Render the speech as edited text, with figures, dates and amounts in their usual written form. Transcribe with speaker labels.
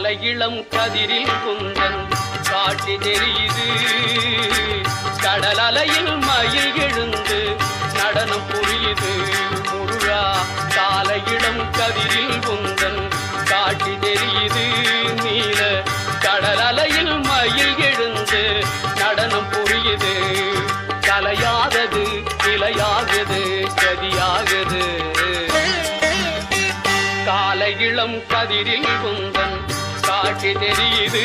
Speaker 1: காலை இளம் கதிரில் குந்தன் காட்சி தெரியுது கடல் அலையில் மயில் எழுந்து நடனம் புரியுது முருகா காலை இளம் கதிரில் குந்தன் காட்சி தெரியுது நீல கடல் அலையில் மயில் எழுந்து நடனம் புரியுது கலையாதது நிலையாகுது கதியாகுது காலை இளம் கதிரில் குந்தன் காட்சி தெரியுது